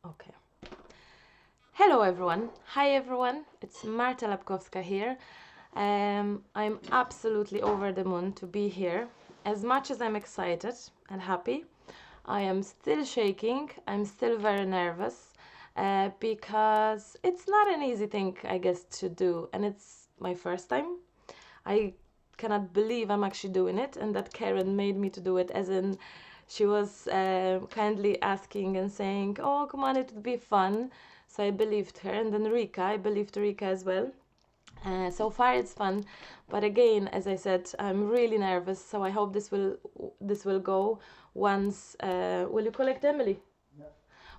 Okay. Hello everyone. Hi everyone. It's Marta Lapkowska here. I'm absolutely over the moon to be here. As much as I'm excited and happy, I am still shaking. I'm still very nervous because it's not an easy thing, I guess, to do, and it's my first time. I cannot believe I'm actually doing it, and that Karen made me to do it, as in she was kindly asking and saying, "Oh, come on, it would be fun." So I believed her, and then I believed Rika as well. So far it's fun, but again, as I said, I'm really nervous. So I hope this will go. Once, will you collect Emily?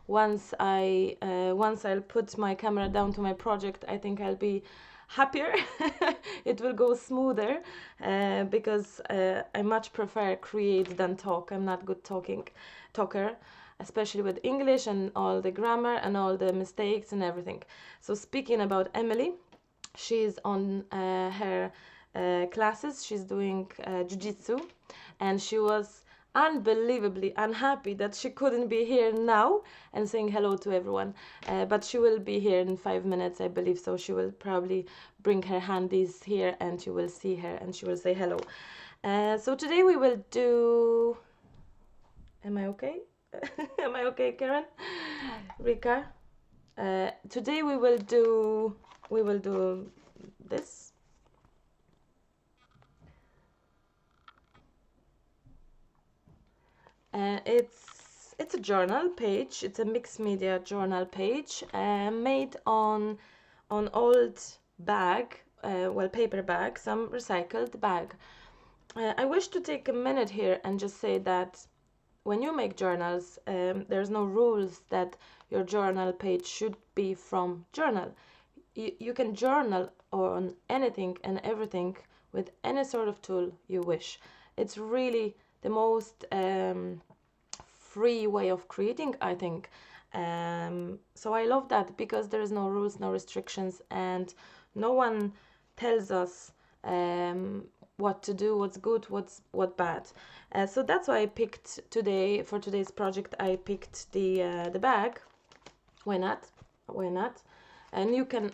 Once I'll put my camera down to my project, I think I'll be happier. It will go smoother because I much prefer create than talk. I'm not good talker, especially with English and all the grammar and all the mistakes and everything. So speaking about Emily, she's on her classes. She's doing jiu-jitsu, and she was unbelievably unhappy that she couldn't be here now and saying hello to everyone. But she will be here in 5 minutes, I believe. So she will probably bring her handies here, and you will see her, and she will say hello. So today we will do. Am I okay? Am I okay, Karen? Rika? Today we will do. We will do this. It's a journal page. It's a mixed media journal page made on old bag, paper bag, some recycled bag. I wish to take a minute here and just say that when you make journals, there's no rules that your journal page should be from journal. You can journal on anything and everything with any sort of tool you wish. It's really the most free way of creating, I think. So I love that because there is no rules, no restrictions, and no one tells us what to do, what's good, what bad. So that's why I picked today for today's project. I picked the bag. Why not? Why not? And you can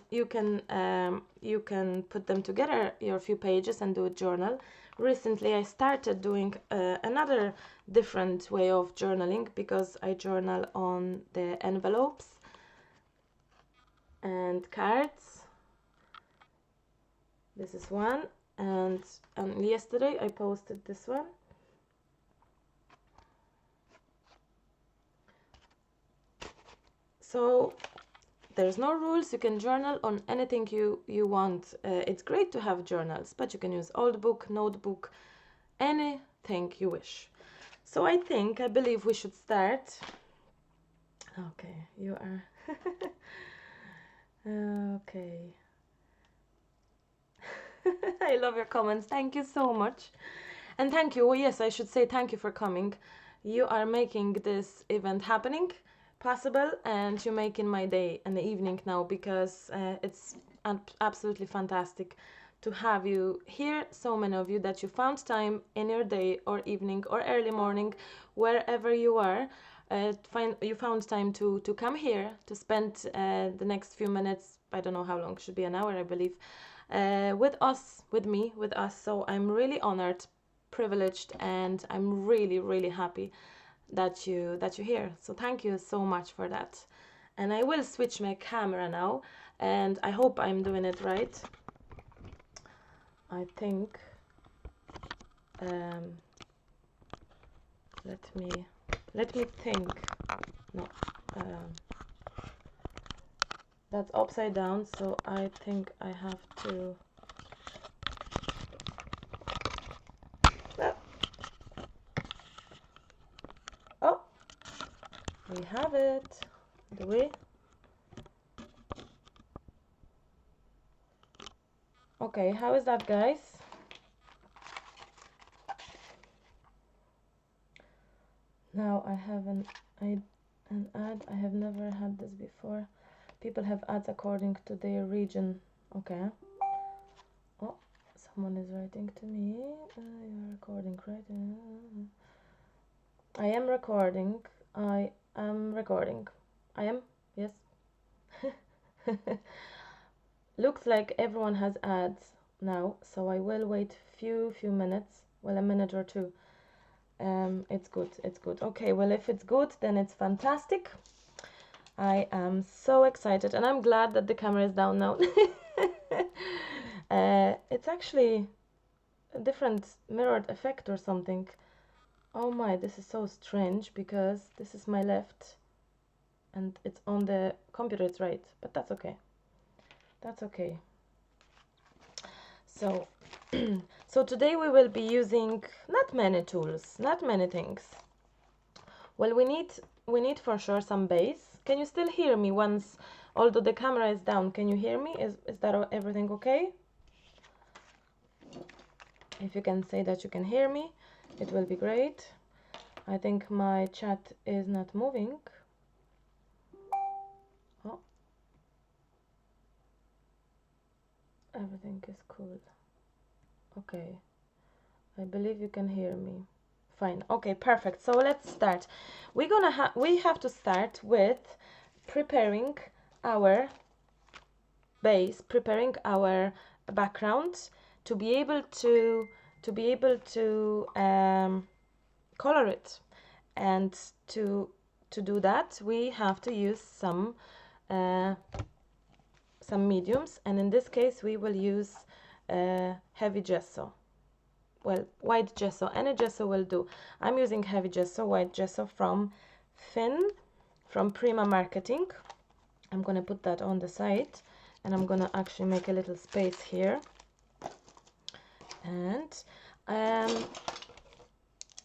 put them together, your few pages, and do a journal. Recently I started doing another different way of journaling because I journal on the envelopes and cards. This is one, and yesterday I posted this one. So there's no rules. You can journal on anything you want. It's great to have journals, but you can use old book, notebook, anything you wish. So I believe we should start. Okay, you are. Okay. I love your comments. Thank you so much. And thank you. Oh, yes, I should say thank you for coming. You are making this event happening possible, and you're making my day and the evening now because it's absolutely fantastic to have you here. So many of you that you found time in your day or evening or early morning, wherever you are. You found time to come here to spend the next few minutes. I don't know how long, should be an hour, I believe, with us, with me, with us. So I'm really honored, privileged, and I'm really, really happy that you're here. So thank you so much for that. And I will switch my camera now, and I hope I'm doing it right. I think. Um, let me think. No. Um, that's upside down, so I think I have to. Oh, we have it. Do we? Okay, how is that, guys? Now I have an ad. I have never had this before. People have ads according to their region. Okay. Oh, someone is writing to me. You're recording, right? I am recording. I am recording. I am, yes. Looks like everyone has ads now, so I will wait few minutes, well, a minute or two. It's good, it's good. Okay, well, if it's good, then it's fantastic. I am so excited, and I'm glad that the camera is down now. It's actually a different mirrored effect or something. Oh my, this is so strange, because this is my left and it's on the computer, it's right, but that's okay. That's okay. So so today we will be using not many tools, not many things. Well, we need for sure some base. Can you still hear me once, although the camera is down? Can you hear me? Is that everything okay? If you can say that you can hear me, it will be great. I think my chat is not moving. Oh, everything is cool. Okay, I believe you can hear me. Fine. Okay, perfect. So let's start. We have to start with preparing our base, preparing our background to be able to color it. And to do that, we have to use some mediums, and in this case we will use heavy gesso. Well, white gesso, any gesso will do. I'm using heavy gesso, white gesso from Finn, from Prima Marketing. I'm gonna put that on the side, and I'm gonna actually make a little space here. And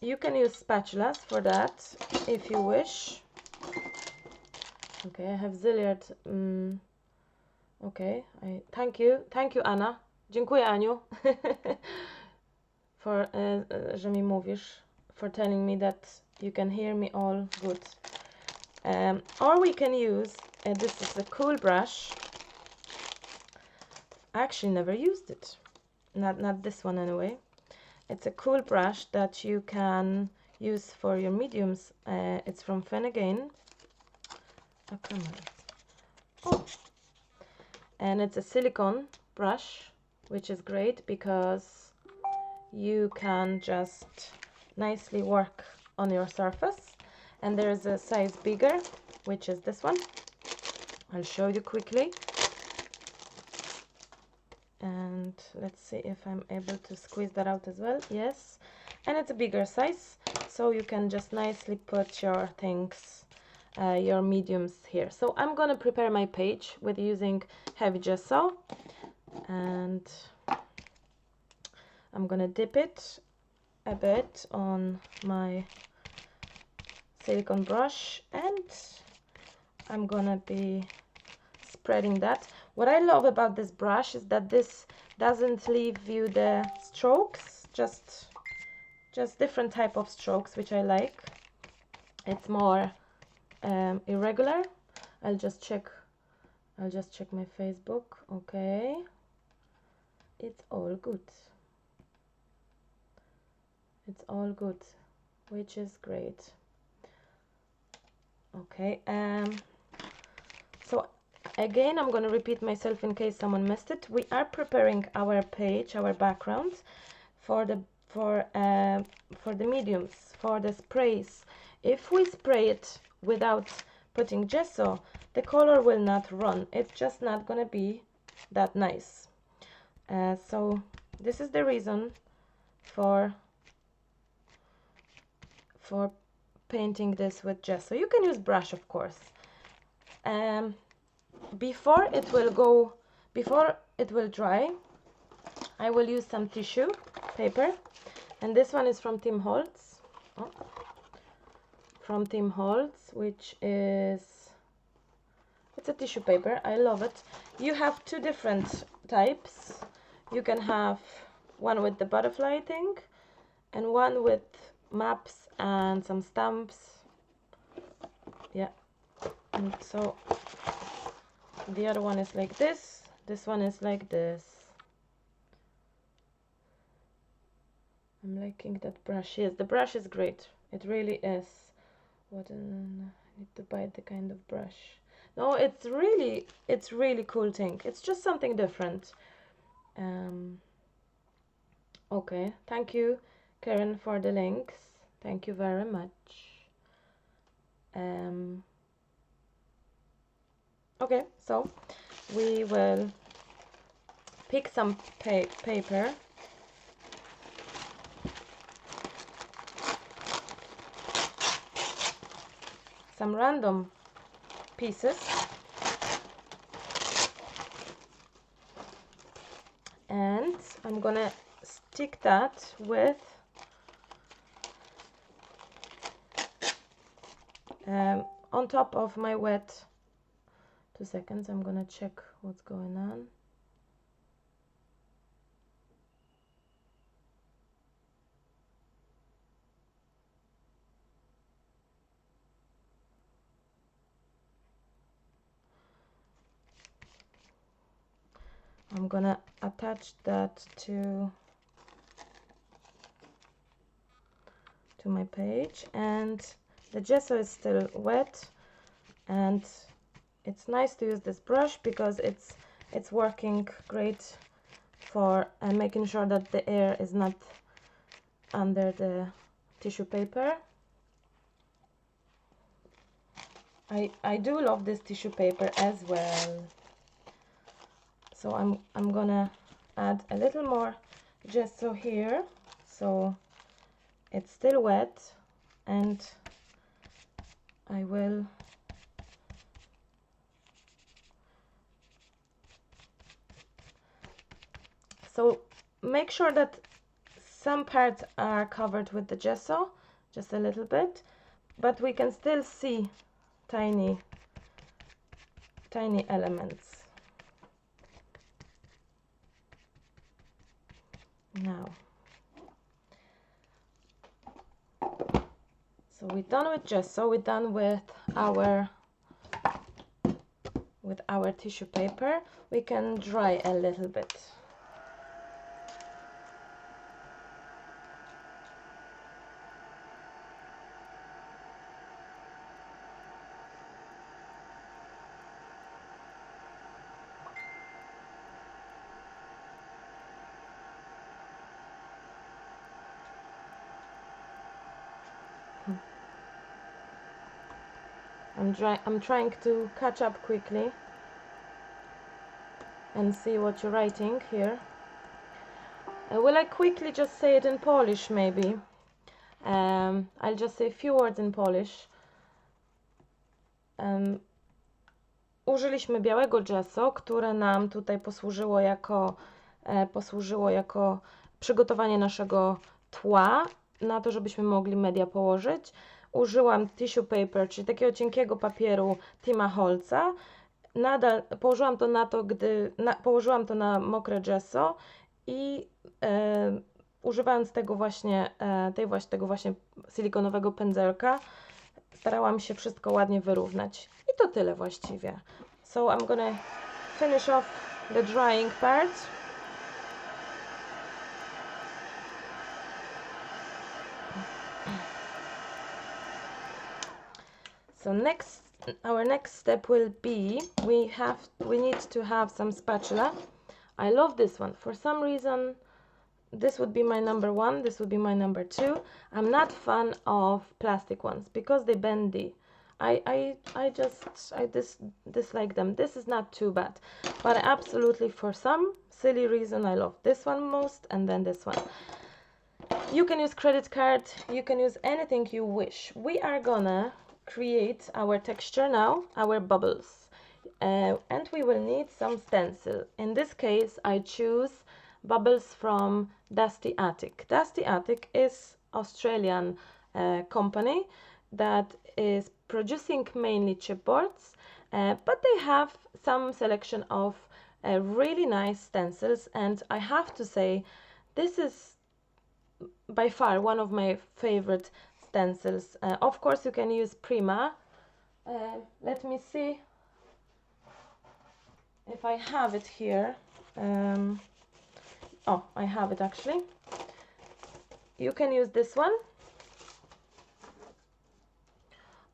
you can use spatulas for that if you wish. Okay, I have zilliard. Okay, thank you Anna. Dziękuję, Aniu. For że mi mówisz, for telling me that you can hear me all good. Or we can use, this is a cool brush. I actually never used it. Not this one anyway. It's a cool brush that you can use for your mediums. It's from Finn again. Oh, come on. Oh. And it's a silicone brush, which is great because you can just nicely work on your surface. And there's a size bigger, which is this one. I'll show you quickly. And let's see if I'm able to squeeze that out as well. Yes, and it's a bigger size, so you can just nicely put your things, your mediums here. So I'm gonna prepare my page with using heavy gesso, and I'm gonna dip it a bit on my silicone brush, and I'm gonna be spreading that. What I love about this brush is that this doesn't leave you the strokes, just different type of strokes, which I like. It's more irregular. I'll just check my Facebook. Okay, it's all good. It's all good, which is great. Okay, so again, I'm going to repeat myself in case someone missed it. We are preparing our page, our background, for the mediums, for the sprays. If we spray it without putting gesso, the color will not run. It's just not going to be that nice. So this is the reason for painting this with gesso. You can use brush, of course. Before it will dry, I will use some tissue paper, and this one is from Tim Holtz. Oh. From Tim Holtz, which is, it's a tissue paper. I love it. You have two different types. You can have one with the butterfly thing, and one with maps and some stamps. Yeah, and so the other one is like this. This one is like this. I'm liking that brush. Yes, the brush is great. It really is. What? need to buy the kind of brush. No, it's really cool thing. It's just something different. Okay, thank you, Karen, for the links. Thank you very much. Okay, so we will pick some paper. Some random pieces. And I'm gonna stick that with on top of my wet. 2 seconds, I'm gonna check what's going on. I'm gonna attach that to my page, and the gesso is still wet, and it's nice to use this brush because it's working great for making sure that the air is not under the tissue paper. I do love this tissue paper as well. So I'm gonna add a little more gesso here, so it's still wet, and I will so make sure that some parts are covered with the gesso, just a little bit, but we can still see tiny elements. Now, so we're done with gesso, we're done with our tissue paper. We can dry a little bit. I'm trying to catch up quickly and see what you're writing here. Will I quickly just say it in Polish maybe? I'll just say a few words in Polish. Użyliśmy białego gesso, które nam tutaj posłużyło jako przygotowanie naszego tła, na to, żebyśmy mogli media położyć. Użyłam tissue paper, czyli takiego cienkiego papieru Tima Holca. Nadal położyłam to położyłam to na mokre gesso i używając tego właśnie silikonowego pędzelka starałam się wszystko ładnie wyrównać. I to tyle właściwie. So I'm gonna finish off the drying part. So our next step will be we need to have some spatula. I love this one. For some reason, this would be my number 1, this would be my number 2. I'm not fan of plastic ones because they bendy. I dislike them. This is not too bad, but absolutely for some silly reason I love this one most, and then this one. You can use credit card, you can use anything you wish. We are gonna create our texture now, our bubbles, and we will need some stencil. In this case I choose bubbles from Dusty Attic. Dusty Attic is Australian company that is producing mainly chipboards, but they have some selection of really nice stencils, and I have to say this is by far one of my favorite stencils. Of course you can use Prima. Let me see if I have it here. Oh, I have it actually. You can use this one,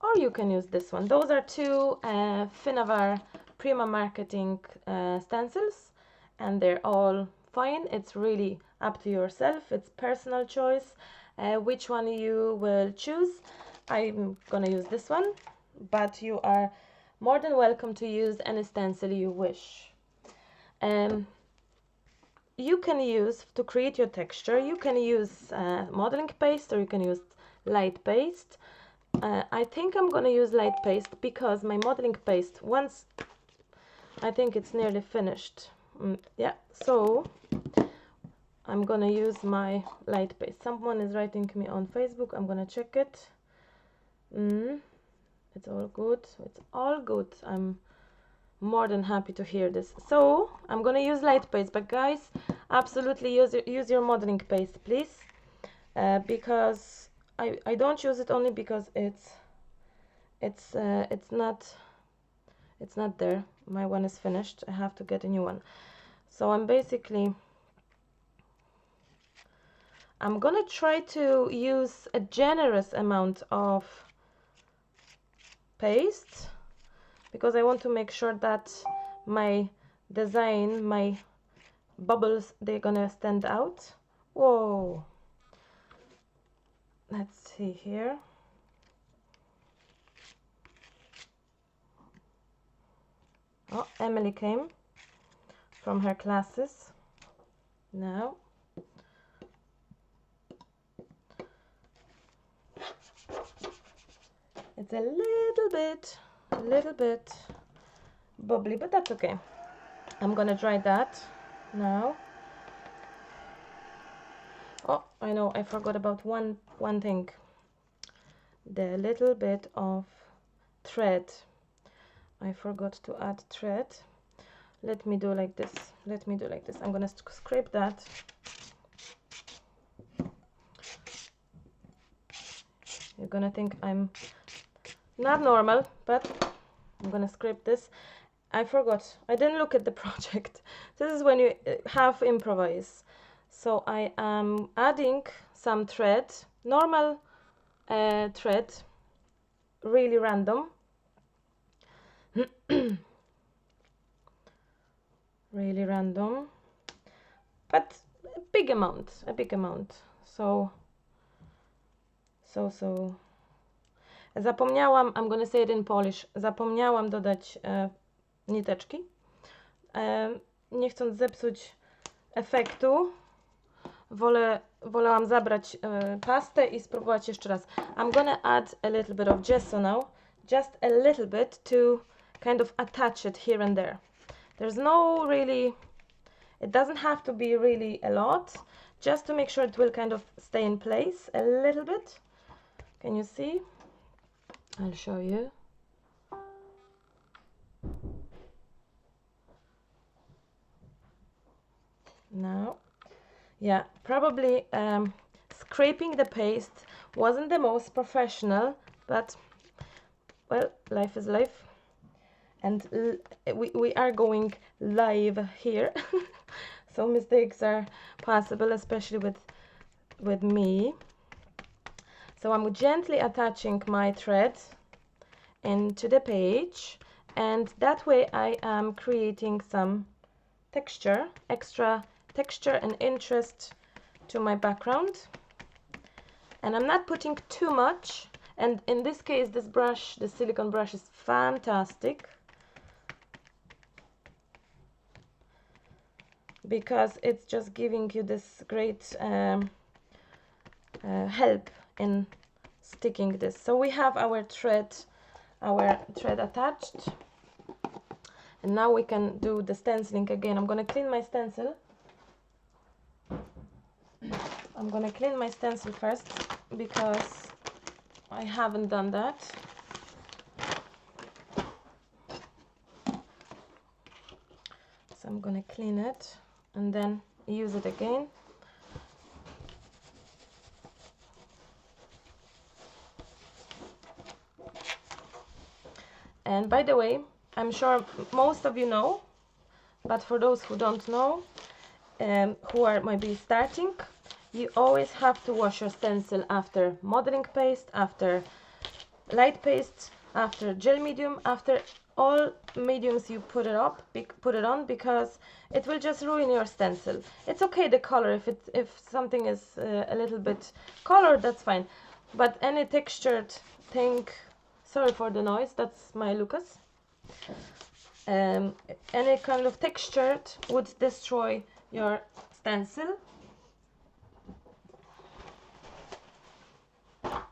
or or you can use this one. Those are two Finavar Prima Marketing stencils, and they're all fine. It's really up to yourself. It's personal choice which one you will choose. I'm gonna use this one, but you are more than welcome to use any stencil you wish. You can use, to create your texture, you can use modeling paste, or you can use light paste. I think I'm gonna use light paste because my modeling paste, once I think it's nearly finished. Yeah, so I'm gonna use my light paste. Someone is writing me on Facebook. I'm gonna check it. It's all good. It's all good. I'm more than happy to hear this. So I'm gonna use light paste, but guys, absolutely use your modeling paste, please, because I don't use it only because it's not there. My one is finished. I have to get a new one. So I'm gonna try to use a generous amount of paste because I want to make sure that my design, my bubbles, they're gonna stand out. Whoa, let's see here. Oh, Emily came from her classes now. It's a little bit bubbly, but that's okay. I'm gonna dry that now. Oh, I know, I forgot about one thing. The little bit of thread. I forgot to add thread. Let me do like this. I'm gonna scrape that. You're gonna think I'm not normal, but I'm gonna scrape this. I forgot. I didn't look at the project. This is when you half improvise. So I am adding some thread, normal thread, really random. Really random, but a big amount. So zapomniałam, I'm gonna say it in Polish, zapomniałam dodać niteczki, nie chcąc zepsuć efektu, wolałam zabrać pastę i spróbować jeszcze raz. I'm gonna add a little bit of gesso now, just a little bit to kind of attach it here and there. There's no really, it doesn't have to be really a lot, just to make sure it will kind of stay in place a little bit. Can you see? I'll show you. Now, yeah, probably scraping the paste wasn't the most professional, but well, life is life, and we are going live here. So mistakes are possible, especially with me. So I'm gently attaching my thread into the page, and that way I am creating some texture, extra texture and interest to my background. And I'm not putting too much, and in this case this brush, the silicone brush, is fantastic because it's just giving you this great help in sticking this. So we have our thread attached, and now we can do the stenciling again. I'm gonna clean my stencil. I'm gonna clean my stencil first because I haven't done that. So I'm gonna clean it and then use it again. And by the way, I'm sure most of you know, but for those who don't know, who are maybe starting, you always have to wash your stencil after modeling paste, after light paste, after gel medium, after all mediums you put it on, because it will just ruin your stencil. It's okay the color, if something is a little bit colored, that's fine, but any textured thing, sorry for the noise, that's my Lucas, any kind of textured would destroy your stencil.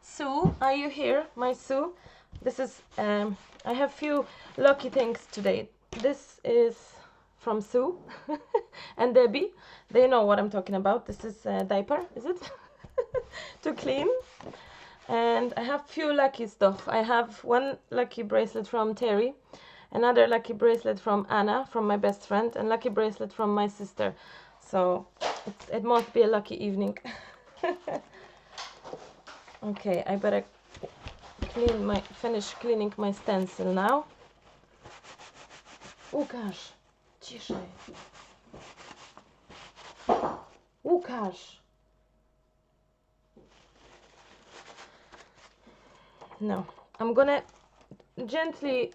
Sue, are you here, my Sue? This is, I have few lucky things today. This is from Sue and Debbie. They know what I'm talking about. This is a diaper, is it? To clean. And I have few lucky stuff. I have one lucky bracelet from Terry, another lucky bracelet from Anna, from my best friend, and lucky bracelet from my sister. So it must be a lucky evening. Okay, I better finish cleaning my stencil now. Łukasz, ciszej. Łukasz. No, I'm gonna gently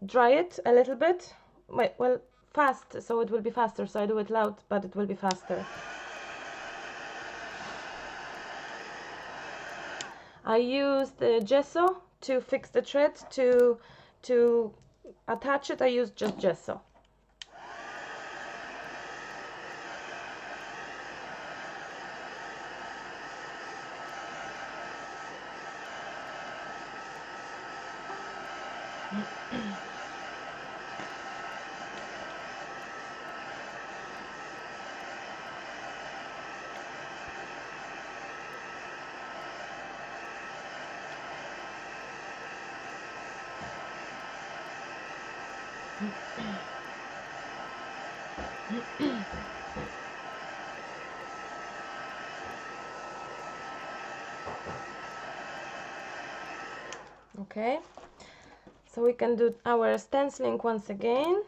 dry it a little bit. Well, fast, so it will be faster. So I do it loud, but it will be faster. I used the gesso to fix the thread. To attach it, I used just gesso. Okay, so we can do our stenciling once again.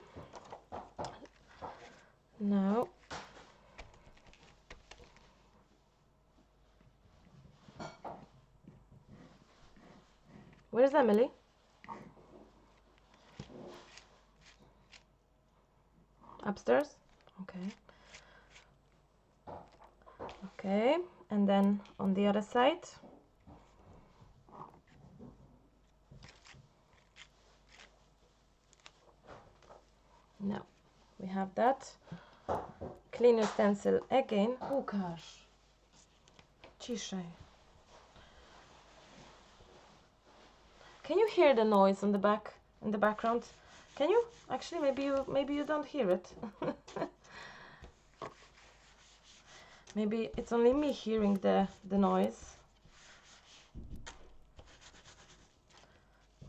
Now, where's Emily? Upstairs? Okay. Okay, and then on the other side. Now we have that. Clean your stencil again. Łukasz, ciszej. Can you hear the noise on the back, in the background? Can you? Actually, maybe you don't hear it. Maybe it's only me hearing the noise.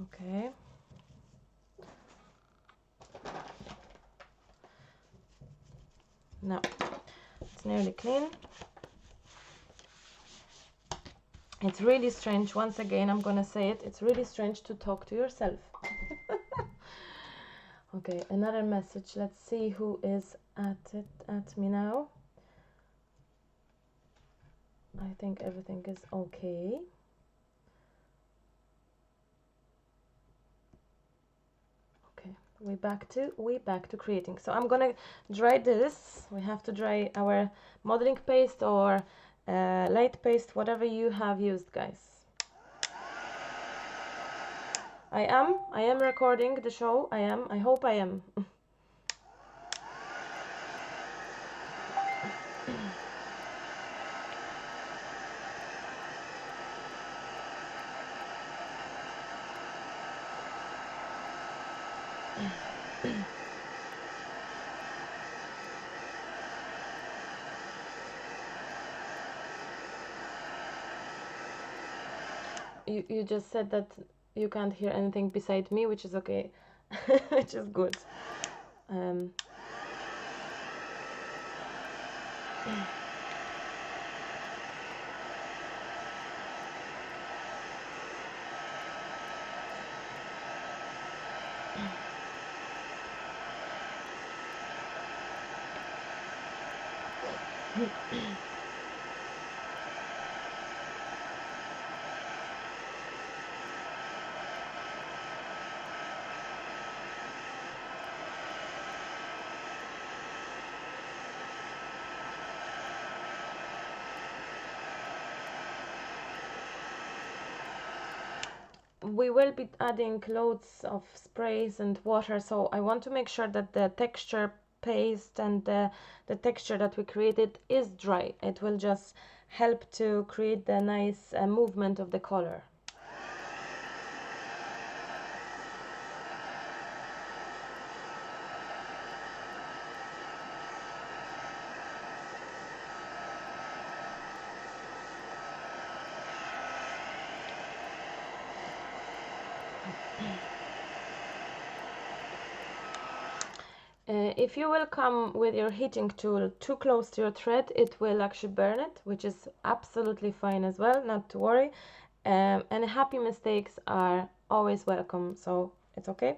Okay. Now it's nearly clean. It's really strange, once again I'm gonna say it, it's really strange to talk to yourself. Okay, another message. Let's see who is at me now. I think everything is okay. Okay, we back to creating. So I'm gonna dry this. We have to dry our modeling paste or light paste, whatever you have used, guys. I am recording the show. I hope I am. You just said that you can't hear anything beside me, which is okay. Which is good. we will be adding loads of sprays and water, so I want to make sure that the texture paste and the texture that we created is dry. It will just help to create the nice movement of the color. If you will come with your heating tool too close to your thread, it will actually burn it, which is absolutely fine as well, not to worry. And happy mistakes are always welcome, so it's okay.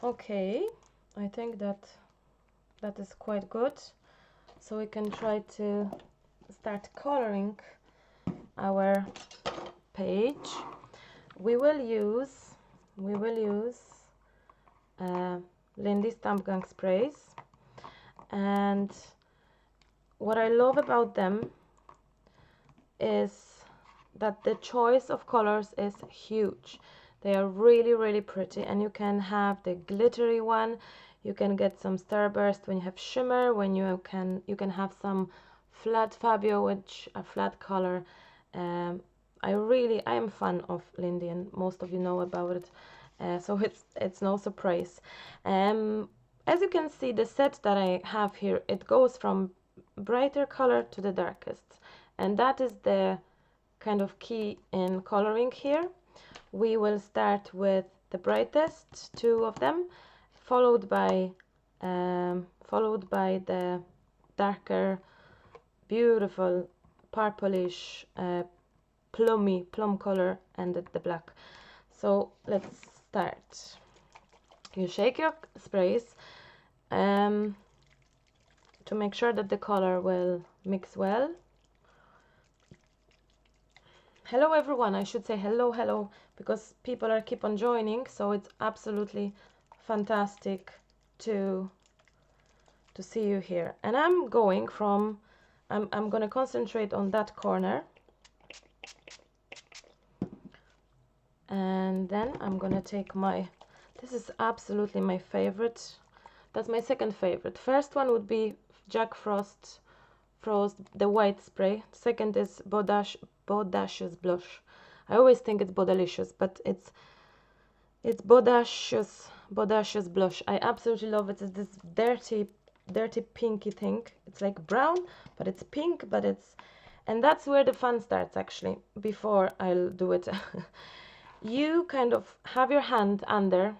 Okay, I think that is quite good. So we can try to start coloring our page. We will use Lindy Stamp Gang sprays, and what I love about them is that the choice of colors is huge. They are really pretty, and you can have the glittery one, you can get some starburst when you have shimmer, when you can have some flat Fabio, which a flat color. I am fan of Lindy, and most of you know about it, so it's no surprise. As you can see, the set that I have here, it goes from brighter color to the darkest, and that is the kind of key in coloring here. We will start with the brightest two of them, followed by the darker, beautiful purplish plum color, and the black. So let's start. You shake your sprays to make sure that the color will mix well. Hello everyone, I should say hello, because people are keep on joining, so it's absolutely fantastic to see you here. And I'm going to concentrate on that corner, and then I'm gonna take this is absolutely my favorite. That's my second favorite. First one would be Jack Frost, the white spray. Second is Bodacious blush. I always think it's Bodalicious, but it's Bodacious blush. I absolutely love it. It's this dirty pinky thing. It's like brown, but it's pink, and that's where the fun starts actually. Before I'll do it, you kind of have your hand under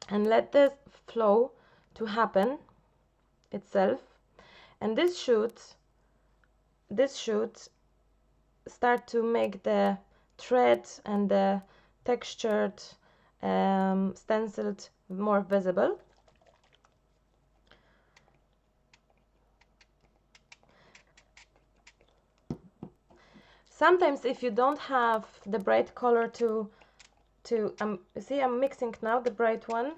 and let the flow to happen itself, and this should start to make the thread and the textured stenciled more visible. Sometimes if you don't have the bright color see, I'm mixing now the bright one.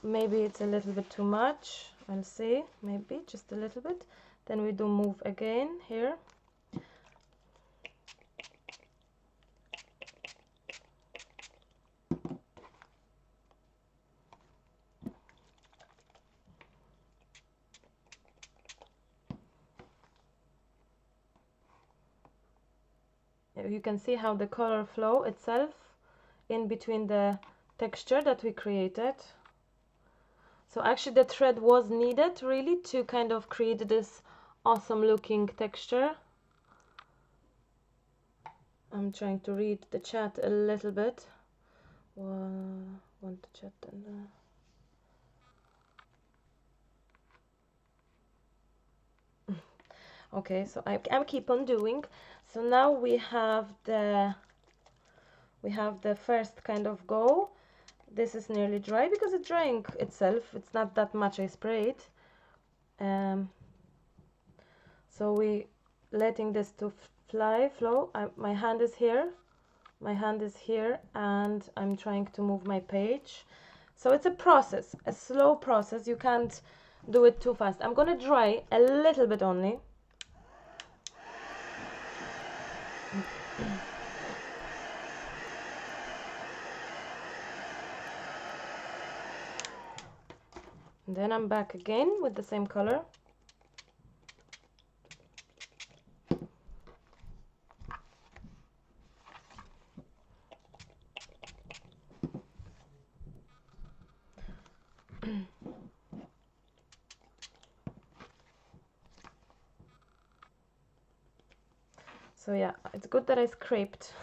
Maybe it's a little bit too much. I'll see, maybe just a little bit. Then we do move again here. You can see how the color flow itself in between the texture that we created. So actually the thread was needed really to kind of create this awesome looking texture. I'm trying to read the chat a little bit. Want to chat and okay, so I keep on doing. So now we have the first kind of go. This is nearly dry because it's drying itself. It's not that much I sprayed. So we letting this to flow. My hand is here. My hand is here, and I'm trying to move my page. So it's a process, a slow process. You can't do it too fast. I'm gonna dry a little bit only. And then I'm back again with the same color. So yeah, it's good that I scraped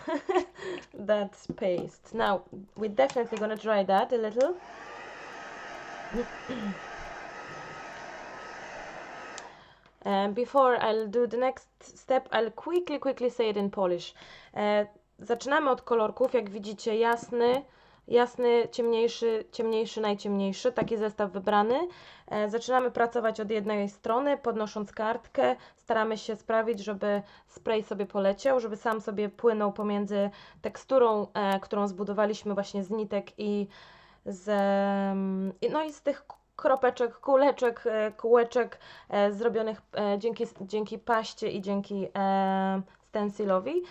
that paste. Now we're definitely gonna dry that a little. And before I'll do the next step, I'll quickly say it in Polish. Zaczynamy od kolorków, jak widzicie, jasny, ciemniejszy, najciemniejszy, taki zestaw wybrany. Zaczynamy pracować od jednej strony, podnosząc kartkę. Staramy się sprawić, żeby spray sobie poleciał, żeby sam sobie płynął pomiędzy teksturą, którą zbudowaliśmy właśnie z nitek i z tych kropeczek, kuleczek, kółeczek zrobionych dzięki paście i dzięki stencilowi.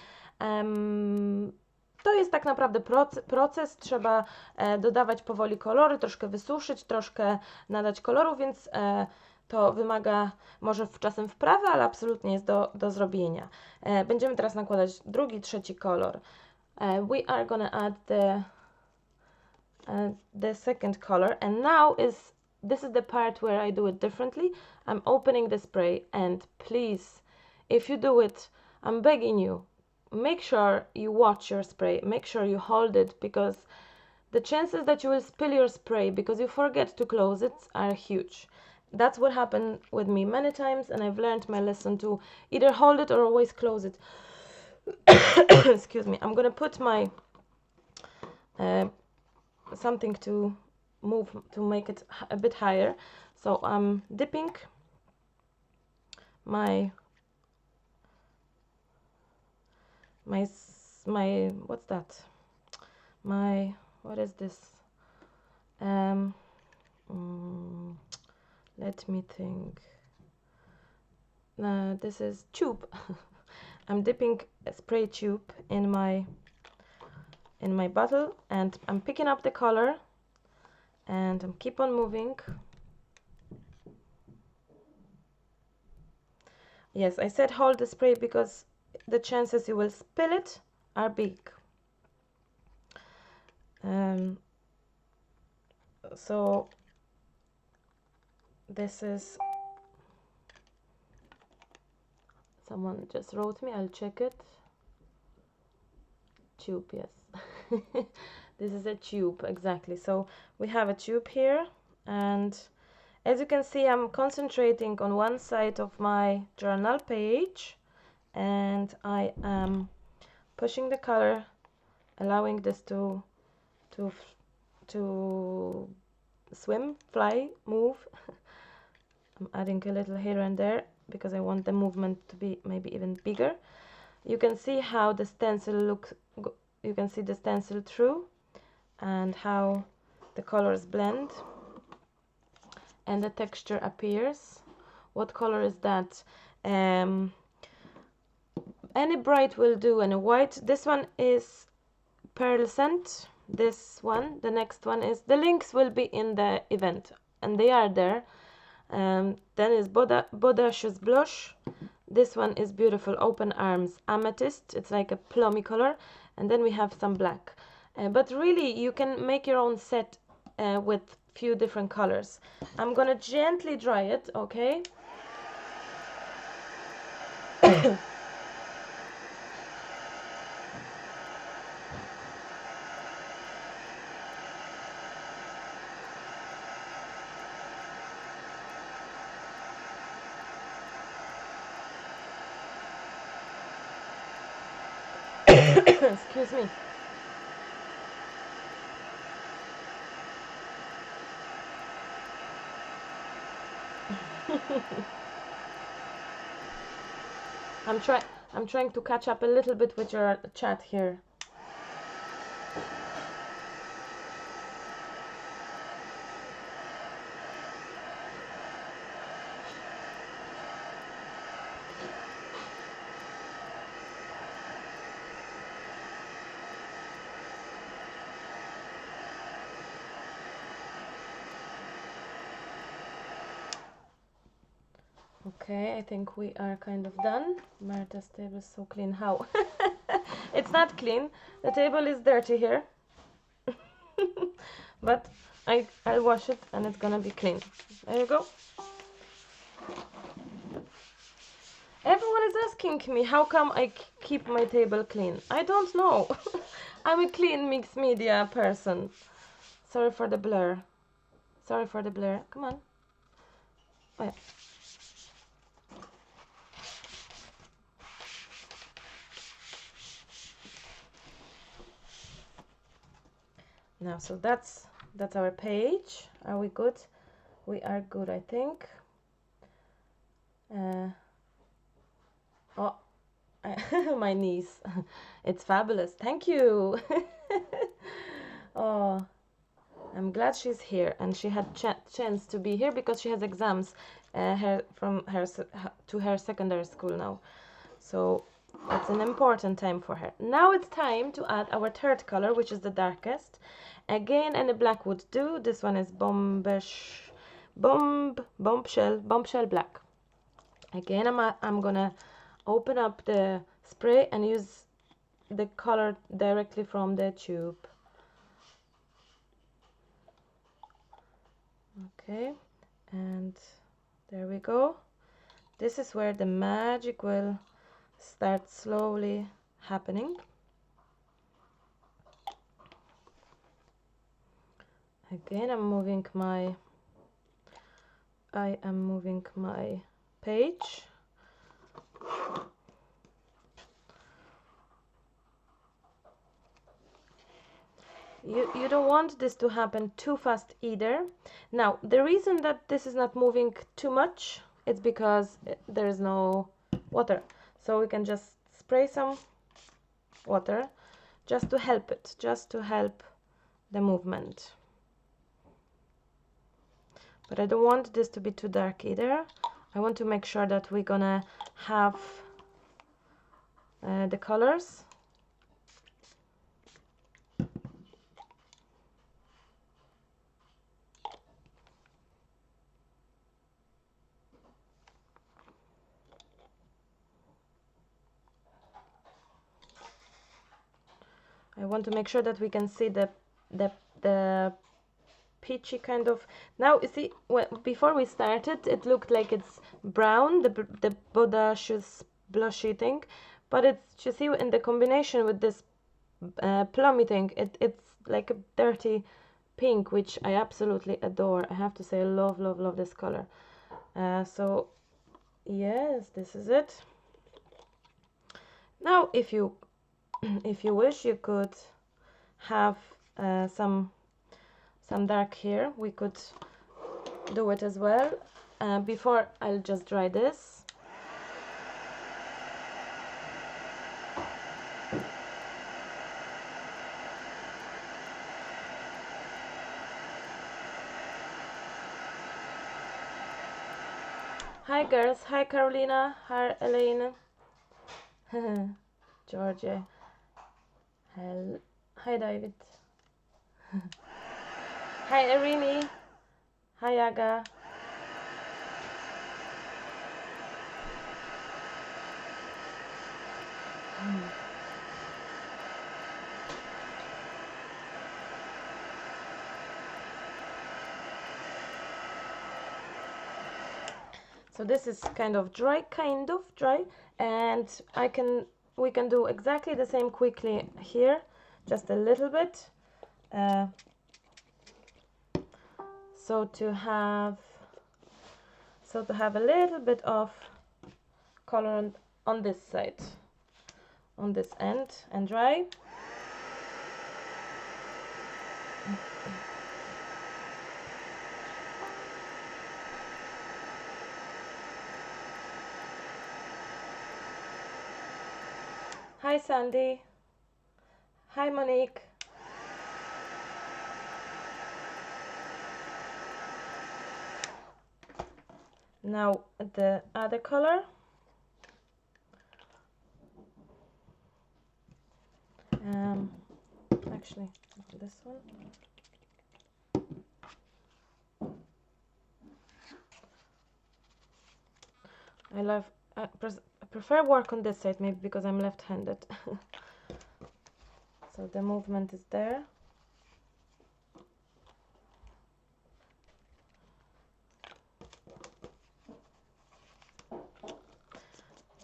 To jest tak naprawdę proces, trzeba dodawać powoli kolory, troszkę wysuszyć, troszkę nadać koloru, więc to wymaga może czasem wprawy, ale absolutnie jest do zrobienia. Będziemy teraz nakładać drugi, trzeci kolor. We are gonna add the second color, and now this is the part where I do it differently. I'm opening the spray, and please, if you do it, I'm begging you, make sure you watch your spray, make sure you hold it, because the chances that you will spill your spray because you forget to close it are huge. That's what happened with me many times, and I've learned my lesson to either hold it or always close it. Excuse me. I'm gonna put my something to move to make it a bit higher. So I'm dipping my what's that? What is this? Let me think. This is tube. I'm dipping a spray tube in my bottle, and I'm picking up the color, and I'm keep on moving. Yes, I said hold the spray because the chances you will spill it are big. So this is, someone just wrote me, I'll check it. Tube, yes. This is a tube, exactly. So we have a tube here, and as you can see, I'm concentrating on one side of my journal page, and I am pushing the color, allowing this to swim, fly, move. I'm adding a little here and there because I want the movement to be maybe even bigger. You can see how the stencil looks, you can see the stencil through and how the colors blend and the texture appears What color is that? Any bright will do, and a white. This one is pearl scent. This one, the next one is, the links will be in the event, and they are there. Then is Bodacious Blush. This one is beautiful, Open Arms Amethyst. It's like a plummy color. And then we have some black. But really, you can make your own set with few different colors. I'm gonna gently dry it, okay? Excuse me. I'm trying to catch up a little bit with your chat here. Okay, I think we are kind of done. Marta's table is so clean. How? It's not clean. The table is dirty here. But I'll wash it and it's gonna be clean. There you go. Everyone is asking me how come I keep my table clean. I don't know. I'm a clean mixed media person. Sorry for the blur. Sorry for the blur. Come on. Oh, yeah. Now, so that's our page. Are we good? We are good, I think. Oh, my niece. It's fabulous. Thank you. Oh, I'm glad she's here, and she had chance to be here because she has exams to her secondary school now. So it's an important time for her. Now it's time to add our third color, which is the darkest. Again, any black would do. This one is bombshell black. Again, I'm gonna open up the spray and use the color directly from the tube. Okay, and there we go. This is where the magic will start slowly happening. Again, I am moving my page. You don't want this to happen too fast either. Now, the reason that this is not moving too much is because there is no water. So we can just spray some water just to help it, just to help the movement. But I don't want this to be too dark either. I want to make sure that we're gonna have the colors. I want to make sure that we can see the peachy kind of. Now you see, before we started it looked like it's brown, the bodacious blushy thing, but it's, you see, in the combination with this plummy thing, it's like a dirty pink, which I absolutely adore. I have to say, I love this color. So yes, this is it. Now if you wish, you could have some dark here. We could do it as well. Before, I'll just dry this. Hi girls, hi Carolina, hi Elaine, Georgia, hi David, hi Irene, hi Aga. So this is kind of dry, and we can do exactly the same quickly here, just a little bit. So to have a little bit of color on this side, on this end, and dry. Hi Sandy. Hi Monique. Now the other color. Actually, this one. I prefer work on this side, maybe because I'm left-handed. So the movement is there.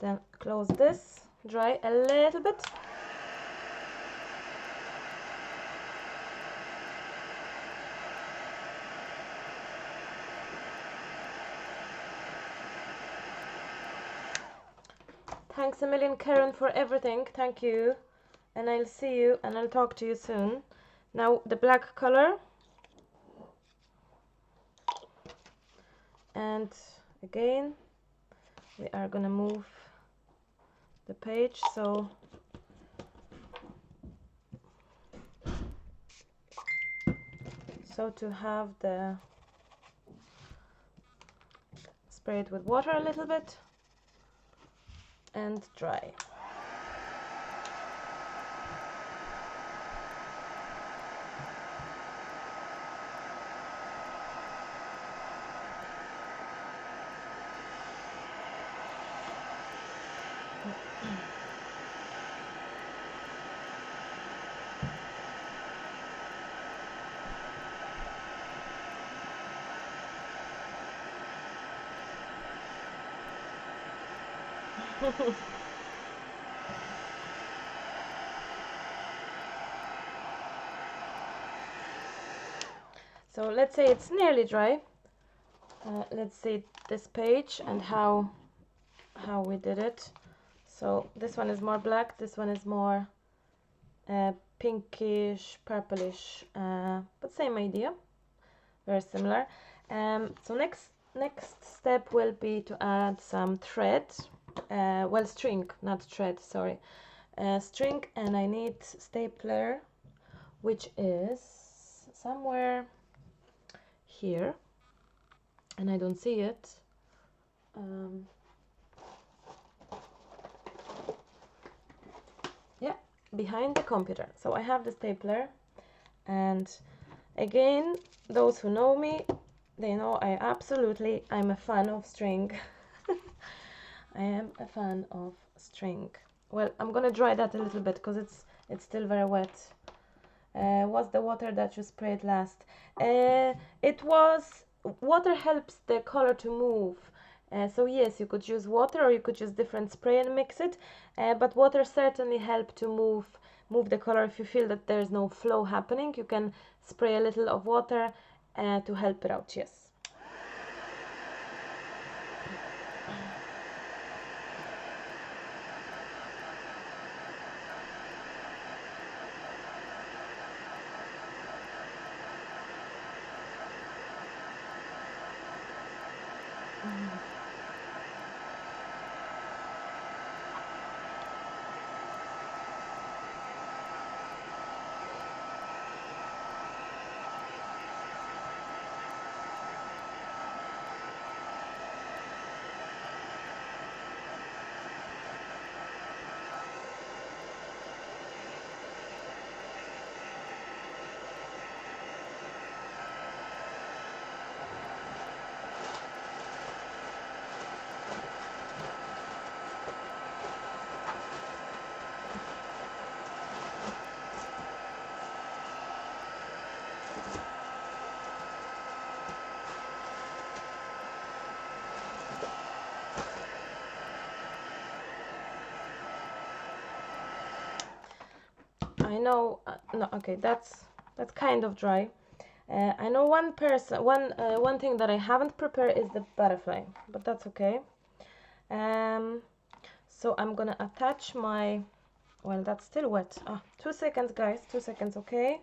Then close this, dry a little bit. Thanks a million, Karen, for everything. Thank you. And I'll see you and I'll talk to you soon. Now the black color. And again, we are gonna move the page so to have the spray it with water a little bit and dry. So let's say it's nearly dry. Let's see this page and how we did it. So this one is more black, this one is more pinkish, purplish, but same idea, very similar. So next step will be to add some thread, well, string, not thread, sorry, string, and I need stapler, which is somewhere here, and I don't see it. Yeah, behind the computer. So I have the stapler, and again, those who know me, they know I'm a fan of string. I am a fan of string. Well, I'm gonna dry that a little bit because it's still very wet. What's the water that you sprayed last? It was water helps the color to move. So yes, you could use water or you could use different spray and mix it. But water certainly help to move the color. If you feel that there's no flow happening, you can spray a little of water to help it out. Yes. I know, no, okay, that's kind of dry. I know one thing that I haven't prepared is the butterfly, but that's okay. So I'm gonna attach my, well, that's still wet. 2 seconds, guys, 2 seconds, okay?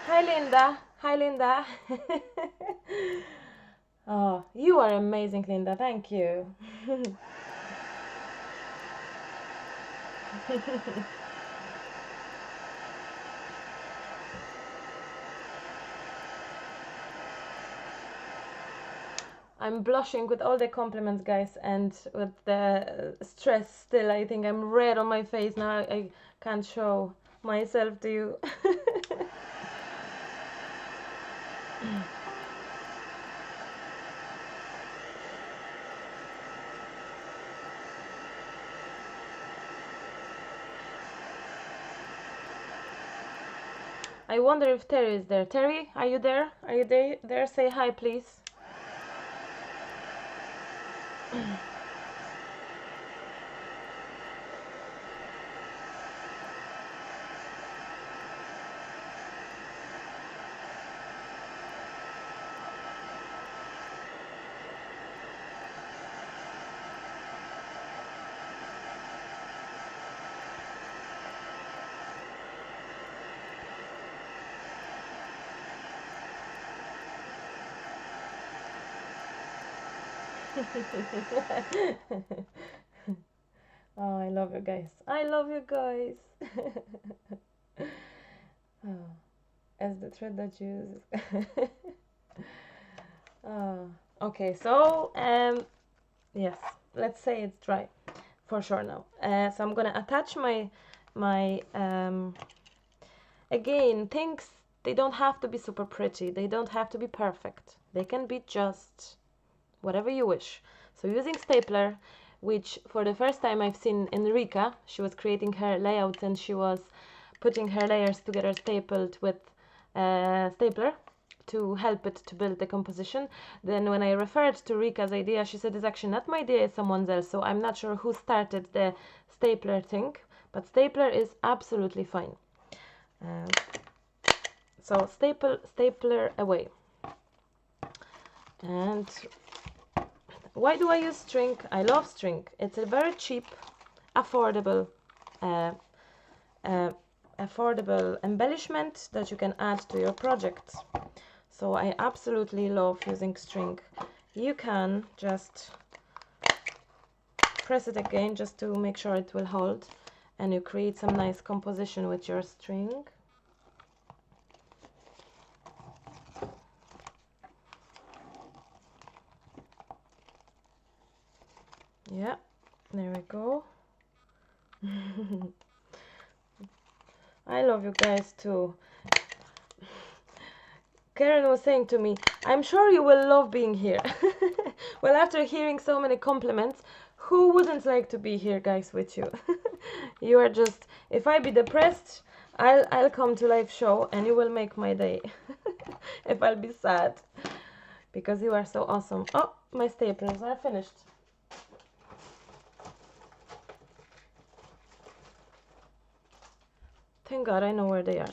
Hi, Linda. Hi, Linda. Oh, you are amazing, Linda. Thank you. I'm blushing with all the compliments, guys, and with the stress still. I think I'm red on my face now. I can't show myself to you. I wonder if Terry is there. Terry, are you there? Are you there? Say hi, please. Oh, I love you guys. I love you guys. Oh, as the thread that you use. Oh, okay, so yes, let's say it's dry for sure now. So I'm gonna attach my again, things, they don't have to be super pretty. They don't have to be perfect. They can be just whatever you wish. So using stapler, which for the first time I've seen Enrica, she was creating her layouts and she was putting her layers together stapled with stapler to help it to build the composition. Then when I referred to Rika's idea, she said it's actually not my idea, it's someone else. So I'm not sure who started the stapler thing, but stapler is absolutely fine. So stapler away. And why do I use string? I love string. It's a very cheap, affordable, affordable embellishment that you can add to your projects. So I absolutely love using string. You can just press it again just to make sure it will hold, and you create some nice composition with your string. Yeah, there we go. I love you guys too. Karen was saying to me, I'm sure you will love being here. Well, after hearing so many compliments, who wouldn't like to be here, guys, with you? You are just, if I be depressed, I'll come to live show and you will make my day. If I'll be sad, because you are so awesome. Oh, my staples are finished. Thank God I know where they are.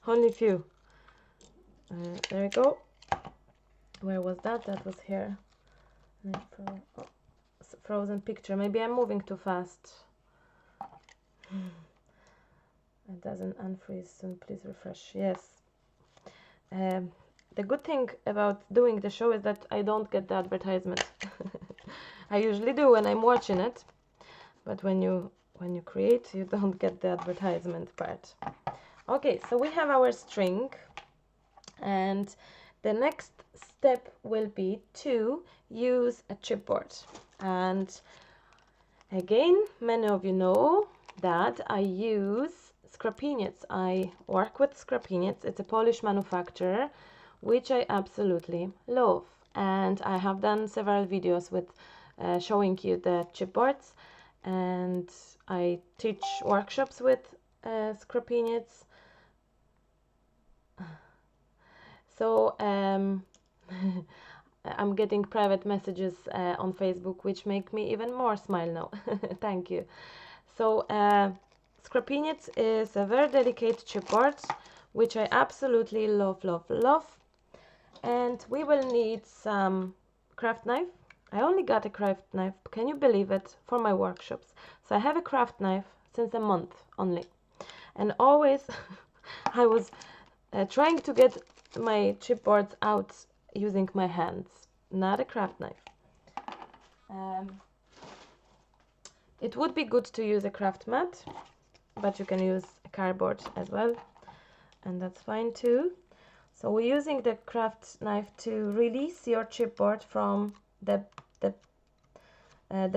Only few. There we go. Where was that? That was here. Oh, frozen picture. Maybe I'm moving too fast. It doesn't unfreeze soon. Please refresh. Yes. The good thing about doing the show is that I don't get the advertisement. I usually do when I'm watching it, but when you create, you don't get the advertisement part. Okay, so we have our string, and the next step will be to use a chipboard. And again, many of you know that I use Scrapiniec. I work with Scrapiniec. It's a Polish manufacturer, which I absolutely love. And I have done several videos with showing you the chipboards, and I teach workshops with Scrapiniec. So I'm getting private messages on Facebook, which make me even more smile now. Thank you. So Scrapiniec is a very delicate chipboard, which I absolutely love, love, love. And we will need some craft knife. I only got a craft knife, can you believe it, for my workshops. So I have a craft knife since a month only. And always I was trying to get my chipboards out using my hands, not a craft knife. It would be good to use a craft mat, but you can use a cardboard as well, and that's fine too. So we're using the craft knife to release your chipboard from the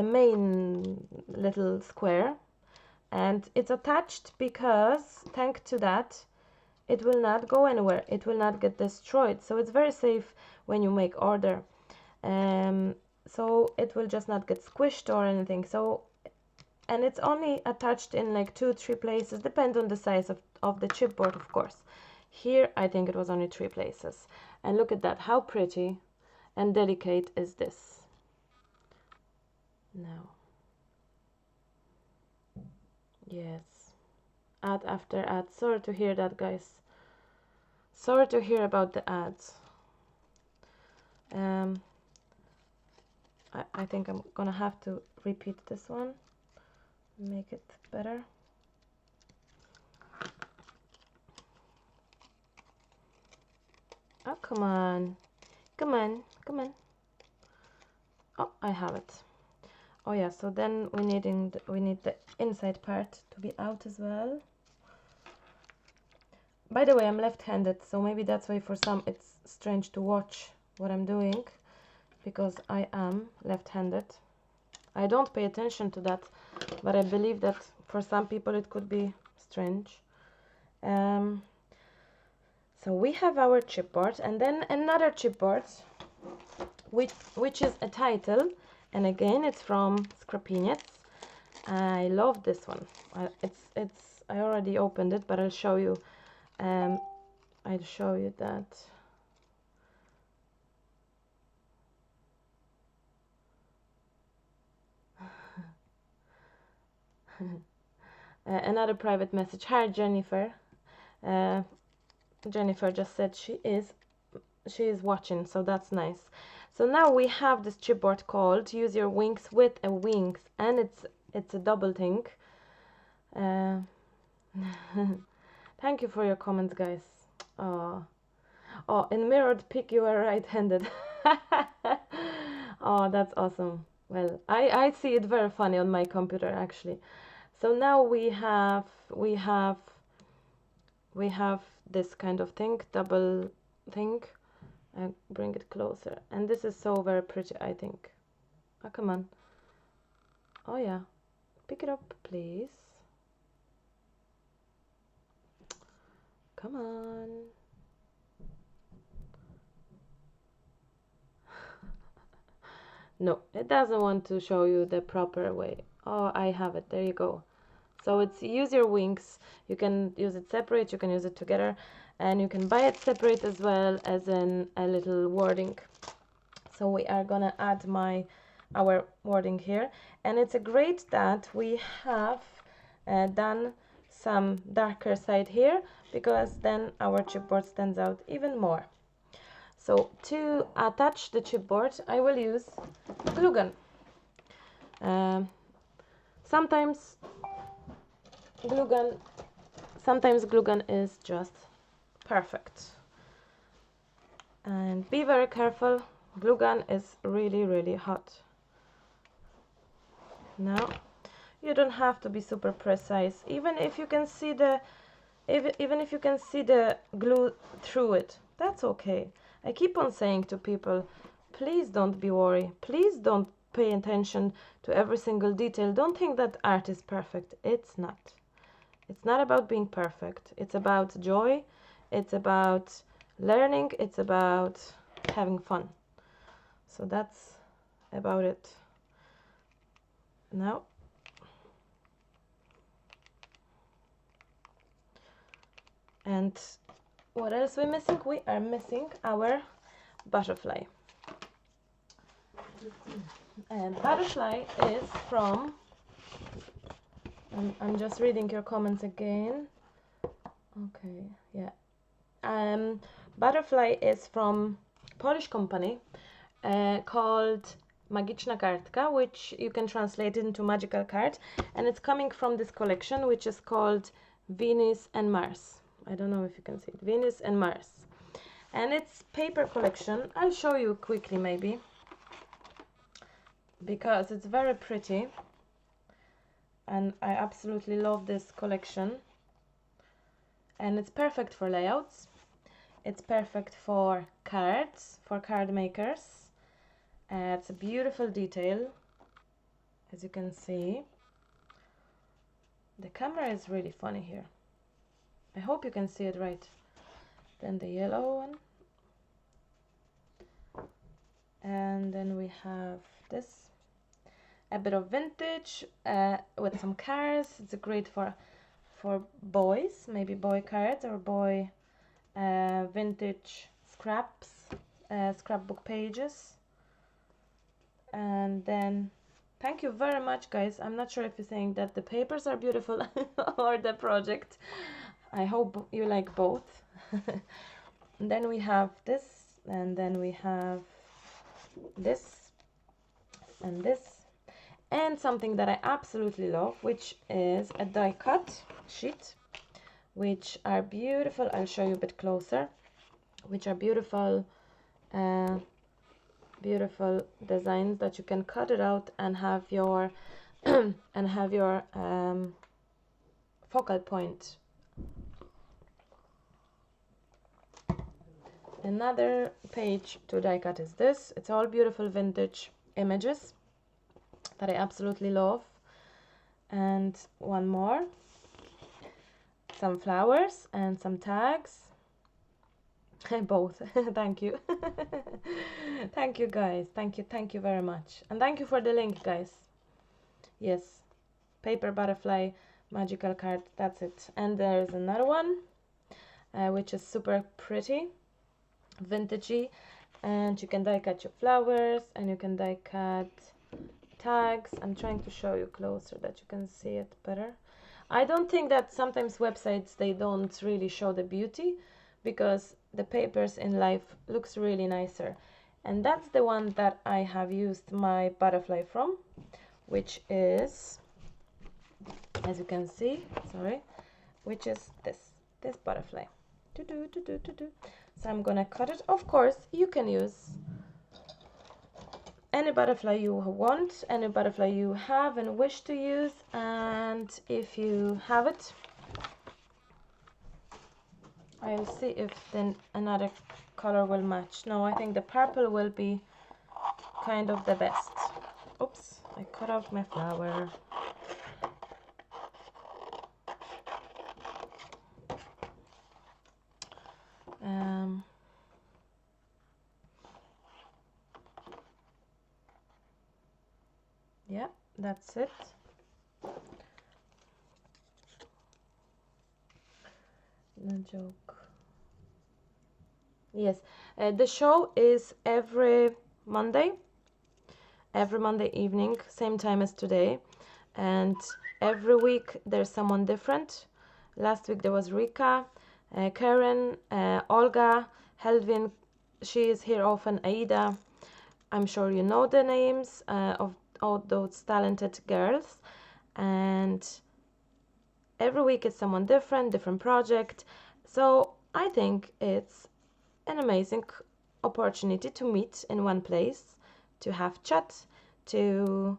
main little square, and it's attached because thanks to that it will not go anywhere, it will not get destroyed, so it's very safe when you make order. So it will just not get squished or anything. So, and it's only attached in like 2-3 places, depends on the size of the chipboard, of course. Here I think it was only 3 places, and look at that, how pretty and delicate is this now. Yes, ad after ad. Sorry to hear that, guys. Sorry to hear about the ads. I think I'm gonna have to repeat this one, make it better. Oh, come on, come on, come on. Oh, I have it. Oh yeah, so then we need the inside part to be out as well. By the way, I'm left-handed, so maybe that's why for some it's strange to watch what I'm doing, because I am left-handed. I don't pay attention to that, but I believe that for some people it could be strange. So we have our chipboard, and then another chipboard, which is a title, and again it's from Scrapiniec. I love this one. I already opened it, but I'll show you. I'll show you that. Another private message. Hi, Jennifer. Jennifer just said she is watching, so that's nice. So now we have this chipboard called Use Your Wings with a Wings, and it's a double thing. Thank you for your comments, guys. Oh, in mirrored pic you are right-handed. Oh, that's awesome. Well, I see it very funny on my computer actually. So now we have this kind of thing, double thing. I bring it closer, and this is so very pretty, I think. Oh, come on. Oh yeah, pick it up, please. Come on. No, it doesn't want to show you the proper way. Oh, I have it. There you go. So it's Use Your Wings. You can use it separate, you can use it together, and you can buy it separate as well as in a little wording. So we are gonna add our wording here, and it's a great that we have done some darker side here, because then our chipboard stands out even more. So to attach the chipboard, I will use glue gun. Sometimes glue gun is just perfect. And be very careful, glue gun is really, really hot. Now, you don't have to be super precise, even if you can see the glue through it, that's okay. I keep on saying to people, please don't be worried, please don't pay attention to every single detail. Don't think that art is perfect. It's not. It's not about being perfect. It's about joy. It's about learning. It's about having fun. So that's about it. Now, and what else we're missing? We are missing our butterfly. And butterfly is from, I'm just reading your comments again. Okay, yeah. Butterfly is from Polish company called Magiczna Kartka, which you can translate into magical card, and it's coming from this collection which is called Venus and Mars. I don't know if you can see it. Venus and Mars. And it's paper collection. I'll show you quickly maybe, because it's very pretty and I absolutely love this collection. And it's perfect for layouts. It's perfect for cards, for card makers. It's a beautiful detail, as you can see. The camera is really funny here. I hope you can see it right. Then the yellow one. And then we have this. A bit of vintage with some cars. It's great for boys, maybe boy cards or boy vintage scraps, scrapbook pages. And then thank you very much, guys. I'm not sure if you're saying that the papers are beautiful or the project. I hope you like both. And then we have this, and then we have this and this, and something that I absolutely love, which is a die cut sheet, which are beautiful. I'll show you a bit closer. Which are beautiful beautiful designs that you can cut it out and have your and have your focal point. Another page to die cut is this. It's all beautiful vintage images that I absolutely love. And one more, some flowers and some tags. Both. Thank you. Thank you, guys. Thank you very much. And thank you for the link, guys. Yes, paper butterfly magical card. That's it. And there's another one which is super pretty, vintagey, and you can die cut your flowers and you can die cut tags. I'm trying to show you closer that you can see it better. I don't think that sometimes websites, they don't really show the beauty, because the papers in life looks really nicer. And that's the one that I have used my butterfly from, which is, as you can see, sorry, which is this butterfly. So I'm gonna cut it. Of course, you can use any butterfly you want, any butterfly you have and wish to use. And if you have it, I'll see if then another color will match. No, I think the purple will be kind of the best. Oops, I cut out my flower. Yeah, that's it. No joke. Yes, the show is every Monday evening, same time as today, and every week there's someone different. Last week there was Rika, Karen, Olga, Helvin, she is here often, Aida. I'm sure you know the names of all those talented girls, and every week it's someone different project. So I think it's an amazing opportunity to meet in one place, to have chat, to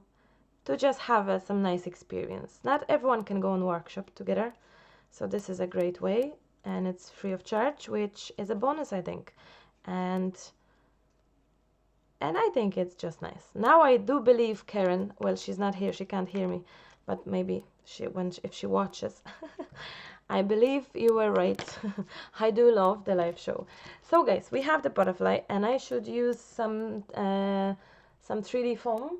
just have some nice experience. Not everyone can go on workshop together, so this is a great way, and it's free of charge, which is a bonus, I think. And and I think it's just nice. Now I do believe Karen, well, she's not here, she can't hear me, but maybe if she watches, I believe you were right. I do love the live show. So guys, we have the butterfly, and I should use some 3D foam,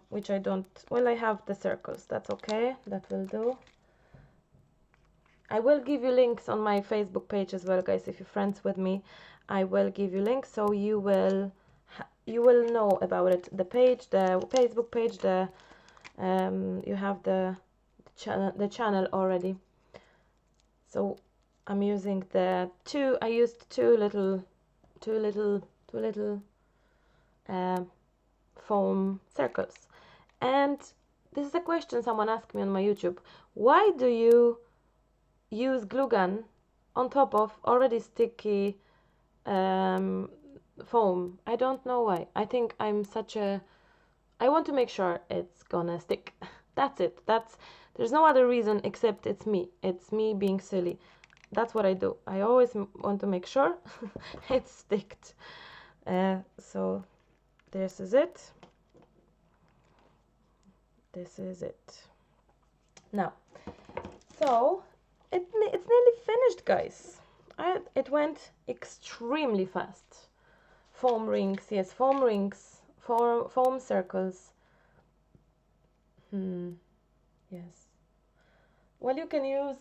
which I don't, well, I have the circles, that's okay, that will do. I will give you links on my Facebook page as well, guys. If you're friends with me, I will give you links, so you will know about it. The page, the Facebook page, the you have the channel already. So I'm using the two. I used two little foam circles. And this is a question someone asked me on my YouTube. Why do you use glue gun on top of already sticky foam? I don't know why. I think I want to make sure it's gonna stick. That's it. There's no other reason except it's me being silly. That's what I do. I always want to make sure it sticks. So this is it. This is it. Now, so it's nearly finished, guys. It went extremely fast. Foam rings, yes, foam rings, foam circles. Yes. Well, you can use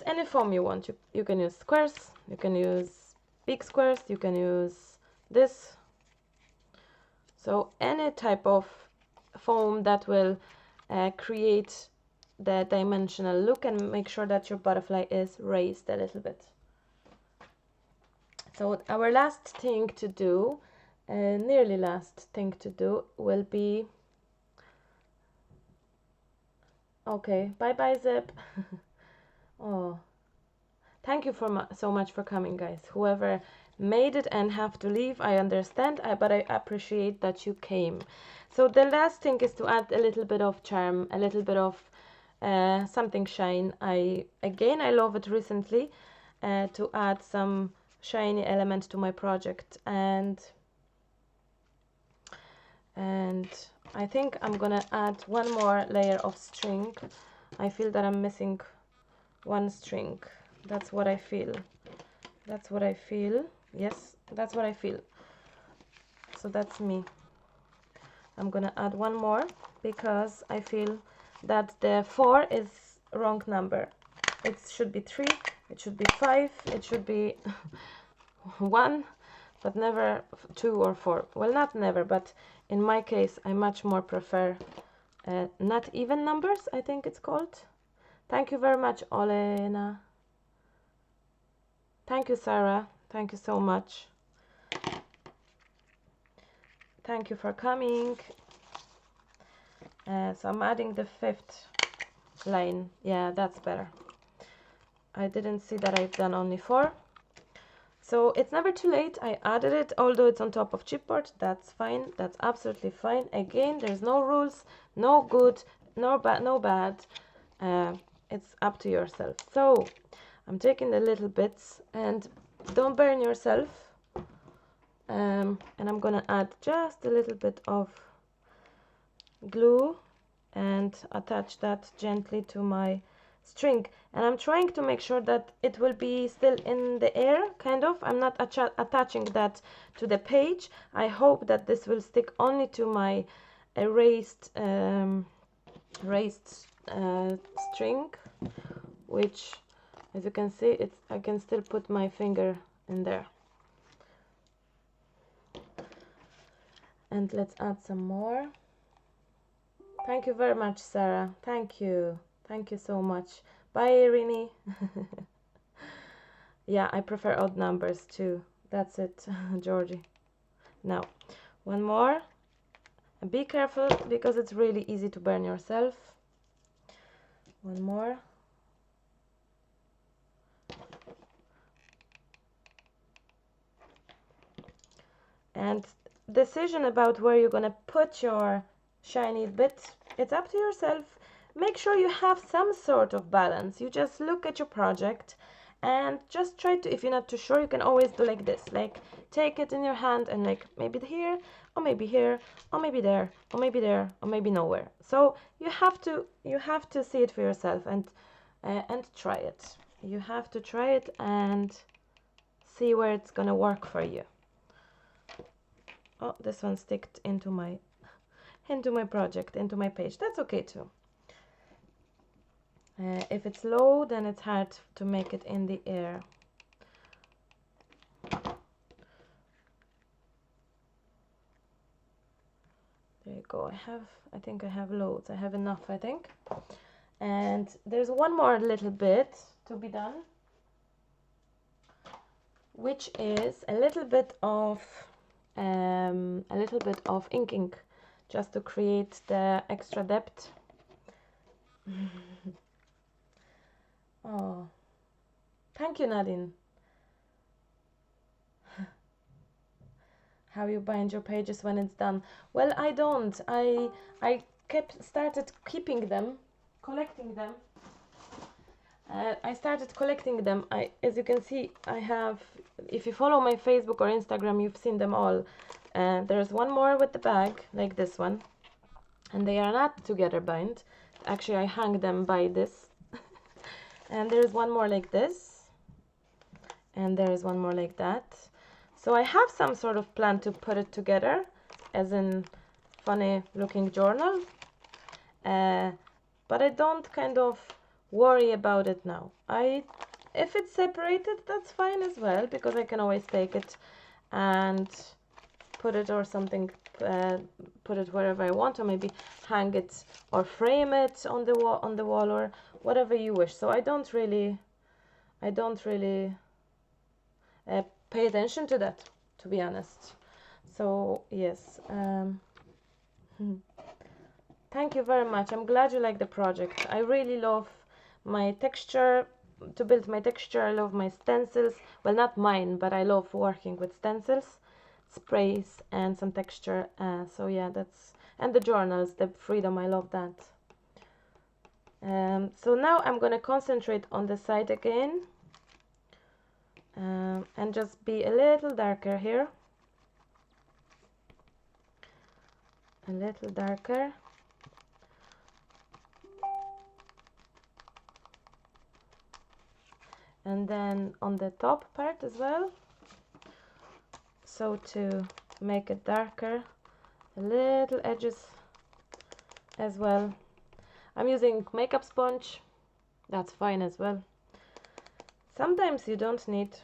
any foam you want. You can use squares, you can use big squares, you can use this. So any type of foam that will create the dimensional look and make sure that your butterfly is raised a little bit. So our last thing to do, nearly last thing to do, will be, okay, bye bye Zip. Oh, thank you so much for coming, guys. Whoever made it and have to leave, I understand, but I appreciate that you came. So the last thing is to add a little bit of charm, a little bit of something shine. I love it recently to add some shiny element to my project, and I think I'm gonna add one more layer of string. I feel that I'm missing one string. That's what I feel. That's what I feel. Yes, that's what I feel. So that's me. I'm gonna add one more because I feel that the 4 is wrong number. It should be 3, it should be 5, it should be 1, but never 2 or 4. Well, not never, but in my case I much more prefer not even numbers, I think it's called. Thank you very much, Olena. Thank you, Sarah. Thank you so much. Thank you for coming. So I'm adding the 5th line. Yeah, that's better. I didn't see that I've done only 4. So it's never too late. I added it, although it's on top of chipboard. That's fine. That's absolutely fine. Again, there's no rules, no good, no bad. It's up to yourself. So I'm taking the little bits, and don't burn yourself. And I'm gonna add just a little bit of glue and attach that gently to my string, and I'm trying to make sure that it will be still in the air, kind of. I'm not attaching that to the page. I hope that this will stick only to my raised string, which, as you can see, I can still put my finger in there. And let's add some more. Thank you very much, Sarah. Thank you so much. Bye, Irini. Yeah, I prefer odd numbers too. That's it, Georgie. Now, one more. And be careful because it's really easy to burn yourself. One more. And decision about where you're gonna put your shiny bit, it's up to yourself. make sure you have some sort of balance. You just look at your project and just try to, if you're not too sure, you can always do like this, like take it in your hand and like maybe here, or maybe here, or maybe there, or maybe there, or maybe nowhere. So you have to see it for yourself and try it. You have to try it and see where it's gonna work for you. Oh, this one sticked into my project, into my page. That's okay too. If it's low, then it's hard to make it in the air. There you go. I think I have loads. I have enough, I think. And there's one more little bit to be done, which is a little bit of inking, just to create the extra depth. Oh, thank you, Nadine. How you bind your pages when it's done? Well, I don't. I started keeping them, collecting them. I started collecting them. As you can see, I have, if you follow my Facebook or Instagram, you've seen them all. There's one more with the bag, like this one, and they are not together bind. Actually, I hang them by this. And there's one more like this, and there is one more like that. So I have some sort of plan to put it together, as in funny looking journal, but I don't kind of worry about it now. If it's separated, that's fine as well, because I can always take it and put it or something, put it wherever I want, or maybe hang it or frame it on the wall or whatever you wish. So I don't really pay attention to that, to be honest. So yes, thank you very much. I'm glad you like the project. I really love my texture, to build my texture. I love my stencils. Well, not mine, but I love working with stencils, sprays, and some texture. So yeah, and the journals, the freedom, I love that. So now I'm gonna concentrate on the side again, and just be a little darker here, a little darker. And then on the top part as well, so to make it darker, a little edges as well. I'm using makeup sponge, that's fine as well. Sometimes you don't need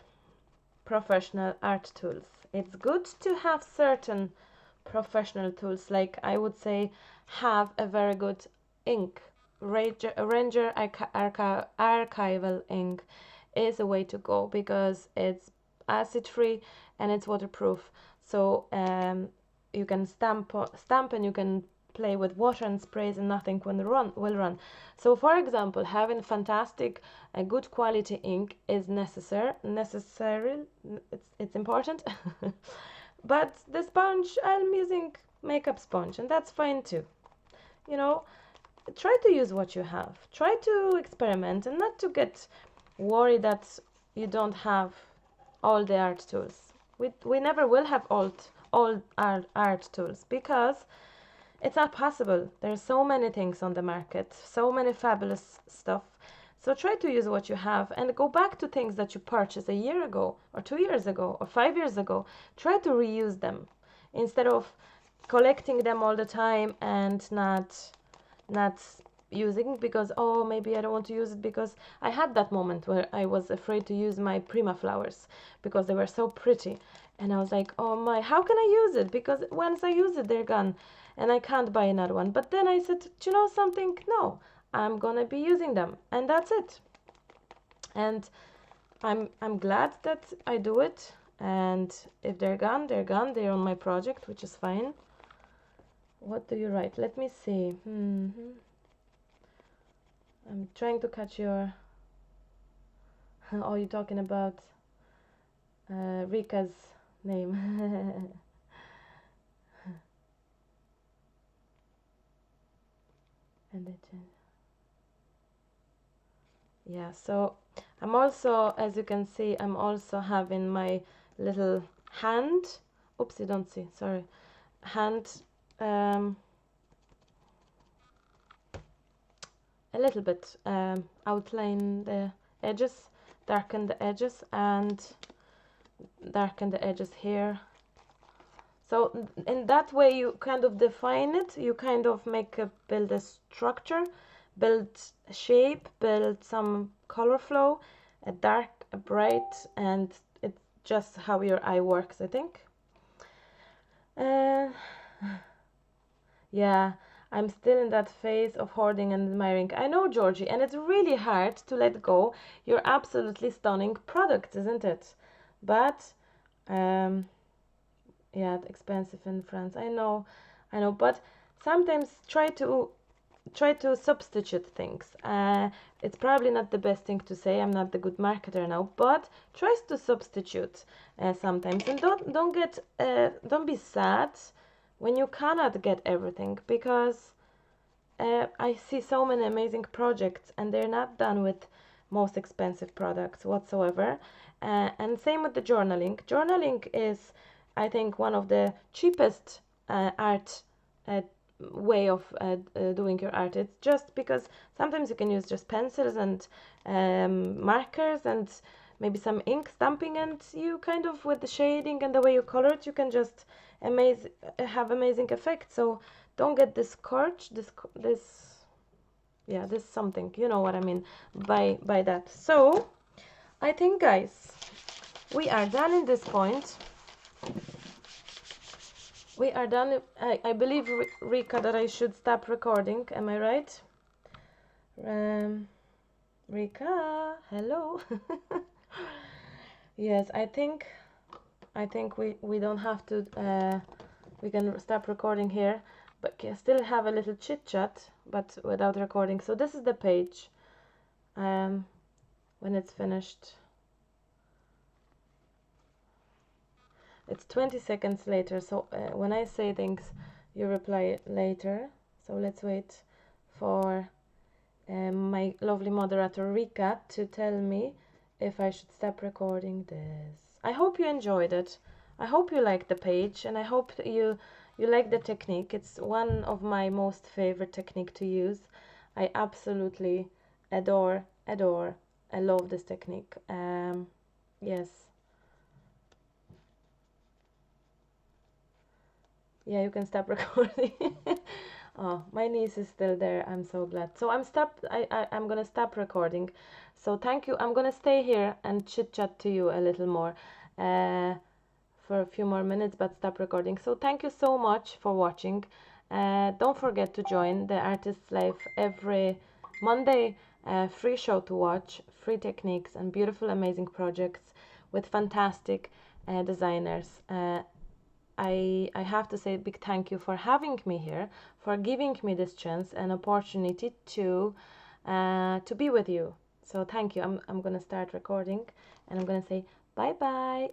professional art tools. It's good to have certain professional tools, like I would say have a very good ink. Ranger archival ink is a way to go, because it's acid free and it's waterproof. So you can stamp and you can play with water and sprays and nothing will run. So for example, having fantastic good quality ink is necessary. It's important. But the sponge, I'm using makeup sponge, and that's fine too. You know, try to use what you have. Try to experiment and not to get worried that you don't have all the art tools. We never will have all art tools, because it's not possible. There's so many things on the market, so many fabulous stuff. So try to use what you have and go back to things that you purchased a year ago or 2 years ago or 5 years ago. Try to reuse them instead of collecting them all the time and not using, because oh, maybe I don't want to use it, because I had that moment where I was afraid to use my Prima flowers because they were so pretty, and I was like, oh my, how can I use it, because once I use it they're gone and I can't buy another one. But then I said, do you know something, no, I'm gonna be using them, and that's it. And I'm glad that I do it, and if they're gone, they're gone. They're on my project, which is fine. What do you write? Let me see. I'm trying to catch your... Oh, you're talking about Rika's name. And Yeah, so I'm also, as you can see, I'm also having my little hand, oopsie don't see, sorry, hand, um, a little bit outline the edges, darken the edges, and darken the edges here. So in that way you kind of define it, you kind of build a structure, build a shape, build some color flow, a dark, a bright, and it's just how your eye works, I think. Uh, yeah, I'm still in that phase of hoarding and admiring. I know, Georgie, and it's really hard to let go your absolutely stunning product, isn't it? But um, yeah, expensive in France. I know, but sometimes try to substitute things. It's probably not the best thing to say. I'm not the good marketer now, but try to substitute sometimes, and don't be sad when you cannot get everything, because I see so many amazing projects and they're not done with most expensive products whatsoever. And same with the journaling. Journaling is, I think, one of the cheapest art uh, way of doing your art. It's just because sometimes you can use just pencils and markers and maybe some ink stamping, and you kind of, with the shading and the way you color it, you can just have amazing effects. So don't get discouraged, this something, you know what I mean by that. So I think, guys, we are done in this point. We are done. I believe, Rika, that I should stop recording. Am I right? Rika, hello. Yes, I think we don't have to we can stop recording here, but can still have a little chit chat, but without recording. So this is the page when it's finished. It's 20 seconds later, so when I say things you reply later. So let's wait for my lovely moderator Rika to tell me if I should stop recording this. I hope you enjoyed it. I hope you liked the page, and I hope that you like the technique. It's one of my most favorite technique to use. I absolutely adore. I love this technique. Yes. Yeah, you can stop recording. Oh, my niece is still there. I'm so glad. So I'm gonna stop recording. So thank you. I'm gonna stay here and chit chat to you a little more for a few more minutes, but stop recording. So thank you so much for watching. Don't forget to join the Artist's Life every Monday. Free show to watch, free techniques, and beautiful, amazing projects with fantastic designers. I have to say a big thank you for having me here, for giving me this chance and opportunity to be with you. So thank you. I'm gonna start recording, and I'm gonna say bye bye.